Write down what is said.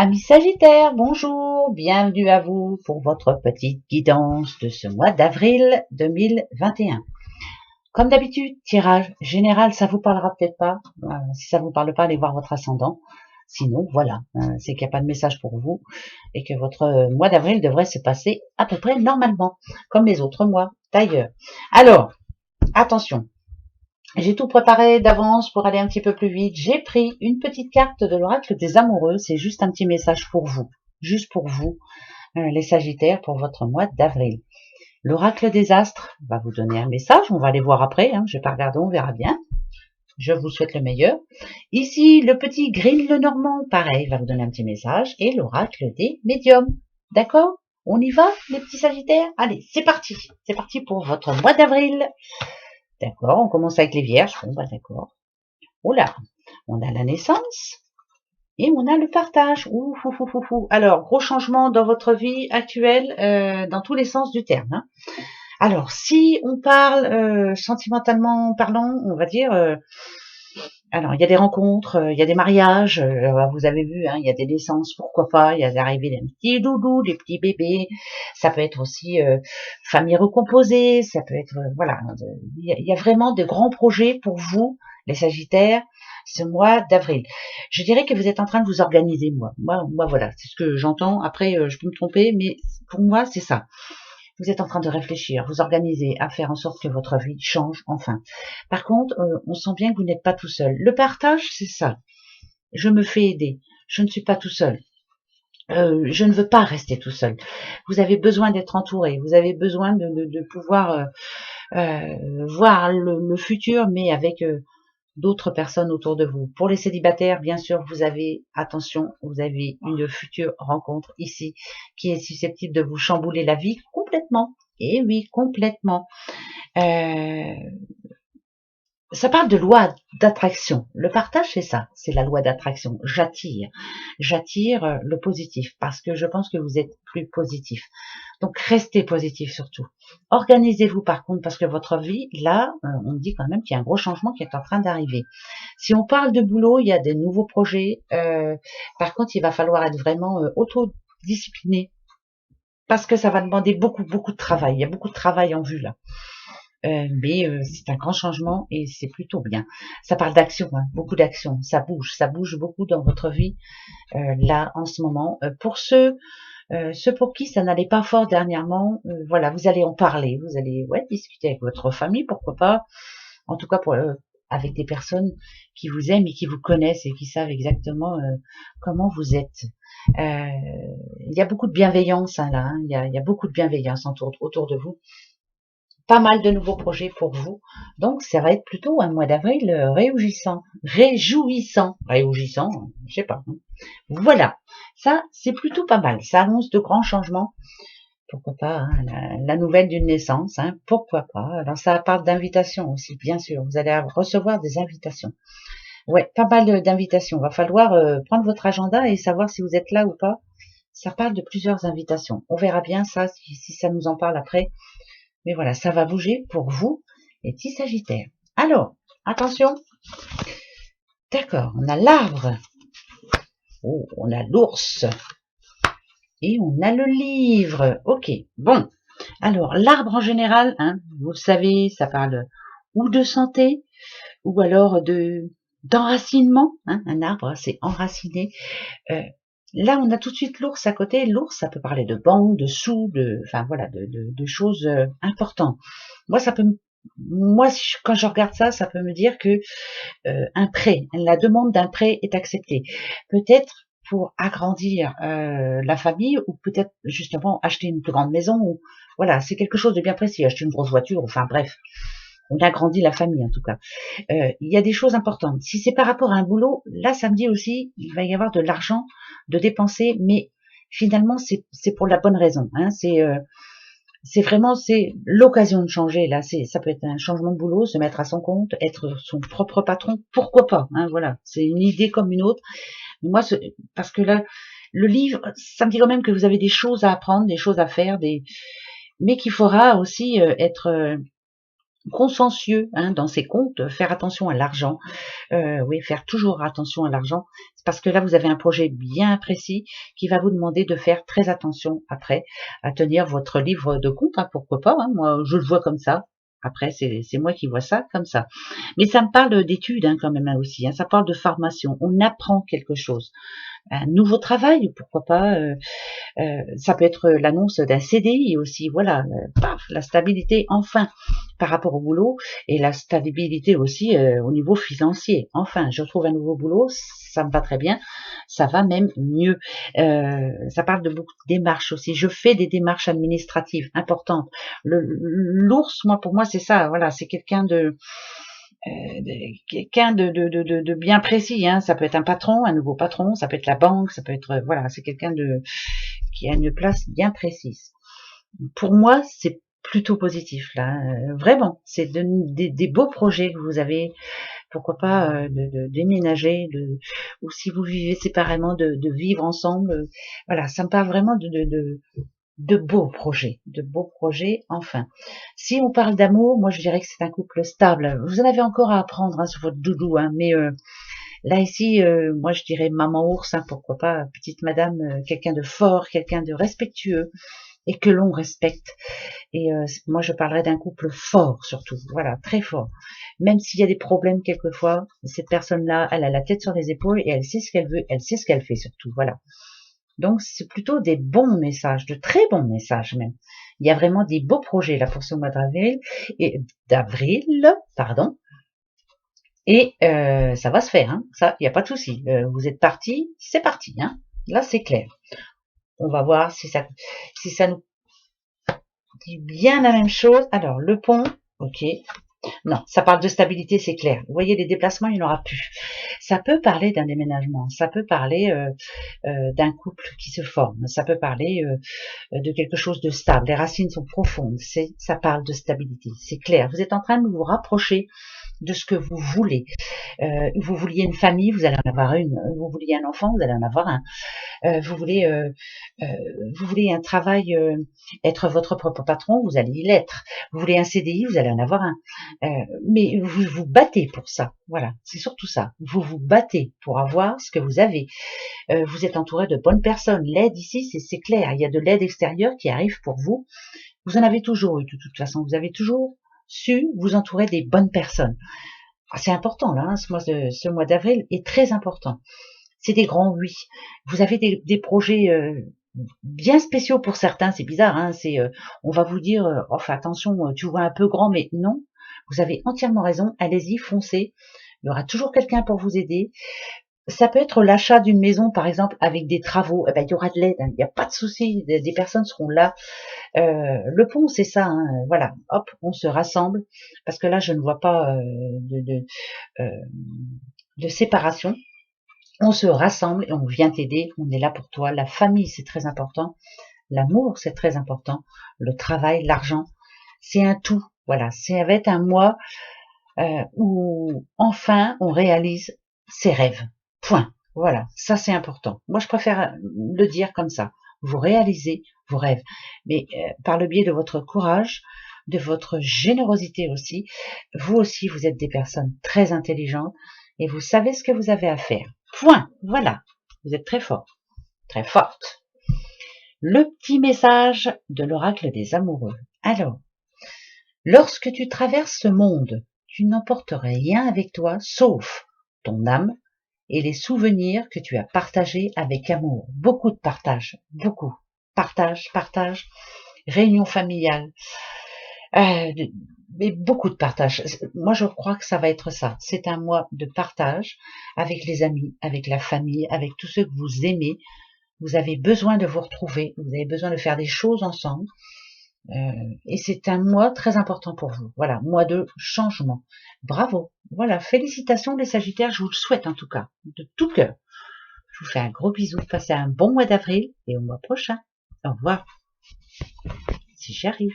Amis Sagittaires, bonjour, bienvenue à vous pour votre petite guidance de ce mois d'avril 2021. Comme d'habitude, tirage général, ça vous parlera peut-être pas. Si ça vous parle pas, allez voir votre ascendant. Sinon, voilà, c'est qu'il n'y a pas de message pour vous et que votre mois d'avril devrait se passer à peu près normalement, comme les autres mois d'ailleurs. Alors, attention, j'ai tout préparé d'avance pour aller un petit peu plus vite. J'ai pris une petite carte de l'oracle des amoureux. C'est juste un petit message pour vous. Juste pour vous, les Sagittaires, pour votre mois d'avril. L'oracle des astres va vous donner un message. On va aller voir après. Je vais pas regarder, on verra bien. Je vous souhaite le meilleur. Ici, le petit Grill le Normand, pareil, va vous donner un petit message. Et l'oracle des médiums. D'accord? On y va, les petits Sagittaires? Allez, c'est parti. C'est parti pour votre mois d'avril. D'accord, on commence avec les vierges. Bon, bah d'accord. Oh là, on a la naissance et on a le partage. Ouh, ouh, ouh, ouh, ouh. Alors, gros changement dans votre vie actuelle, dans tous les sens du terme. Alors, si on parle sentimentalement parlant, on va dire, alors il y a des rencontres, il y a des mariages, vous avez vu, il y a des naissances, pourquoi pas, il y a l'arrivée d'un petit doudou, des petits bébés, ça peut être aussi famille recomposée, ça peut être, voilà, il y a vraiment de grands projets pour vous, les Sagittaires, ce mois d'avril. Je dirais que vous êtes en train de vous organiser, moi voilà, c'est ce que j'entends. Après, je peux me tromper, mais pour moi, c'est ça. Vous êtes en train de réfléchir, vous organiser à faire en sorte que votre vie change enfin. Par contre, on sent bien que vous n'êtes pas tout seul. Le partage, c'est ça. Je me fais aider. Je ne suis pas tout seul. Je ne veux pas rester tout seul. Vous avez besoin d'être entouré. Vous avez besoin de pouvoir voir le futur, mais avec d'autres personnes autour de vous. Pour les célibataires, bien sûr, vous avez, attention, vous avez une future rencontre ici qui est susceptible de vous chambouler la vie complètement. Et oui, complètement. Euh, Ça parle de loi d'attraction. Le partage, c'est ça, c'est la loi d'attraction. J'attire le positif parce que je pense que vous êtes plus positif. Donc restez positif surtout. Organisez-vous par contre parce que votre vie, là, on dit quand même qu'il y a un gros changement qui est en train d'arriver. Si on parle de boulot, il y a des nouveaux projets. Par contre, il va falloir être vraiment autodiscipliné parce que ça va demander beaucoup de travail. Il y a beaucoup de travail en vue là. Mais c'est un grand changement et c'est plutôt bien. Ça parle d'action, beaucoup d'action. Ça bouge beaucoup dans votre vie là en ce moment. Pour ceux pour qui ça n'allait pas fort dernièrement, voilà, vous allez en parler, vous allez discuter avec votre famille, pourquoi pas. En tout cas pour avec des personnes qui vous aiment et qui vous connaissent et qui savent exactement comment vous êtes. Il y a beaucoup de bienveillance là, il y a beaucoup de bienveillance autour de vous. Pas mal de nouveaux projets pour vous. Donc, ça va être plutôt un mois d'avril réjouissant, je sais pas. Voilà. Ça, c'est plutôt pas mal. Ça annonce de grands changements. Pourquoi pas, la nouvelle d'une naissance, pourquoi pas. Alors, ça parle d'invitations aussi, bien sûr. Vous allez recevoir des invitations. Ouais, pas mal d'invitations. Va falloir prendre votre agenda et savoir si vous êtes là ou pas. Ça parle de plusieurs invitations. On verra bien ça, si ça nous en parle après. Mais voilà, ça va bouger pour vous, les petits Sagittaires. Alors, attention. D'accord, on a l'arbre. Oh, on a l'ours. Et on a le livre. Ok, bon. Alors, l'arbre en général, vous le savez, ça parle ou de santé, ou alors d'enracinement. Un arbre, c'est enraciné. Là, on a tout de suite l'ours à côté. L'ours, ça peut parler de banque, de sous, enfin voilà, de choses importantes. Moi, quand je regarde ça, ça peut me dire que un prêt, la demande d'un prêt est acceptée. Peut-être pour agrandir la famille ou peut-être justement acheter une plus grande maison. Ou, voilà, c'est quelque chose de bien précis. Acheter une grosse voiture, enfin bref. On agrandit la famille en tout cas. Il y a des choses importantes. Si c'est par rapport à un boulot, là ça me dit aussi il va y avoir de l'argent de dépenser, mais finalement c'est pour la bonne raison. C'est vraiment l'occasion de changer. Là, ça peut être un changement de boulot, se mettre à son compte, être son propre patron, pourquoi pas. Voilà, c'est une idée comme une autre. Moi, parce que là, le livre, ça me dit quand même que vous avez des choses à apprendre, des choses à faire, mais qu'il faudra aussi être consciencieux hein, dans ses comptes, faire attention à l'argent. Oui, faire toujours attention à l'argent, c'est parce que là vous avez un projet bien précis qui va vous demander de faire très attention après à tenir votre livre de compte, hein, pourquoi pas, hein, moi je le vois comme ça. Après, c'est moi qui vois ça comme ça. Mais ça me parle d'études hein, quand même hein, aussi. Hein, ça parle de formation. On apprend quelque chose. Un nouveau travail, pourquoi pas. Ça peut être l'annonce d'un CDI aussi. Voilà, paf, la stabilité enfin par rapport au boulot et la stabilité aussi au niveau financier. Enfin, je trouve un nouveau boulot, ça me va très bien, ça va même mieux. Ça parle de beaucoup de démarches aussi. Je fais des démarches administratives importantes. L'ours, moi, pour moi, c'est ça. Voilà, c'est quelqu'un de bien précis. Hein. Ça peut être un patron, un nouveau patron, ça peut être la banque, ça peut être voilà, c'est quelqu'un qui a une place bien précise. Pour moi, c'est plutôt positif là, vraiment. C'est des beaux projets que vous avez. Pourquoi pas de déménager, ou si vous vivez séparément, de vivre ensemble. Voilà, ça me parle vraiment de beaux projets, enfin. Si on parle d'amour, moi je dirais que c'est un couple stable. Vous en avez encore à apprendre hein, sur votre doudou, hein, mais là ici, moi je dirais maman ours, hein, pourquoi pas, petite madame, quelqu'un de fort, quelqu'un de respectueux, et que l'on respecte. Et moi je parlerais d'un couple fort surtout, voilà, très fort. Même s'il y a des problèmes quelquefois, cette personne-là, elle a la tête sur les épaules et elle sait ce qu'elle veut, elle sait ce qu'elle fait surtout, voilà. Donc c'est plutôt des bons messages, de très bons messages même. Il y a vraiment des beaux projets là pour ce mois d'avril, pardon. Et ça va se faire, hein. Ça, il n'y a pas de souci. Vous êtes parti, c'est parti, hein. Là c'est clair. On va voir si ça nous dit bien la même chose. Alors le pont, ok. Non, ça parle de stabilité, c'est clair. Vous voyez, les déplacements, il n'y en aura plus. Ça peut parler d'un déménagement, ça peut parler d'un couple qui se forme, ça peut parler de quelque chose de stable. Les racines sont profondes, ça parle de stabilité, c'est clair. Vous êtes en train de vous rapprocher de ce que vous voulez. Vous vouliez une famille, vous allez en avoir une. Vous vouliez un enfant, vous allez en avoir un. Vous voulez un travail, être votre propre patron, vous allez l'être. Vous voulez un CDI, vous allez en avoir un. Mais vous vous battez pour ça. Voilà, c'est surtout ça. Vous vous battez pour avoir ce que vous avez. Vous êtes entouré de bonnes personnes. L'aide ici, c'est clair. Il y a de l'aide extérieure qui arrive pour vous. Vous en avez toujours eu de toute façon. Vous avez toujours su vous entourer des bonnes personnes. C'est important là, hein, ce mois d'avril est très important. C'est des grands oui. Vous avez des projets bien spéciaux pour certains, c'est bizarre, hein, on va vous dire, oh, fais attention, tu vois un peu grand, mais non, vous avez entièrement raison, allez-y, foncez, il y aura toujours quelqu'un pour vous aider. Ça peut être l'achat d'une maison, par exemple, avec des travaux, eh ben, il y aura de l'aide, hein, il n'y a pas de souci, des personnes seront là. Le pont, c'est ça, hein, voilà, hop, on se rassemble, parce que là, je ne vois pas euh, de séparation. On se rassemble et on vient t'aider, on est là pour toi. La famille, c'est très important. L'amour, c'est très important. Le travail, l'argent, c'est un tout. Voilà, ça va être un mois où enfin on réalise ses rêves. Point. Voilà, ça c'est important. Moi, je préfère le dire comme ça. Vous réalisez vos rêves, mais par le biais de votre courage, de votre générosité aussi. Vous aussi, vous êtes des personnes très intelligentes et vous savez ce que vous avez à faire. Point. Voilà. Vous êtes très fort, très forte. Le petit message de l'oracle des amoureux. Alors, lorsque tu traverses ce monde, tu n'emportes rien avec toi sauf ton âme et les souvenirs que tu as partagés avec amour. Beaucoup de partage, beaucoup. Partage, partage, réunion familiale, mais beaucoup de partage. Moi, je crois que ça va être ça. C'est un mois de partage avec les amis, avec la famille, avec tous ceux que vous aimez. Vous avez besoin de vous retrouver, vous avez besoin de faire des choses ensemble. Et c'est un mois très important pour vous. Voilà, mois de changement. Bravo. Voilà, félicitations les Sagittaires, je vous le souhaite en tout cas, de tout cœur. Je vous fais un gros bisou, passez un bon mois d'avril et au mois prochain. Au revoir, si j'y arrive.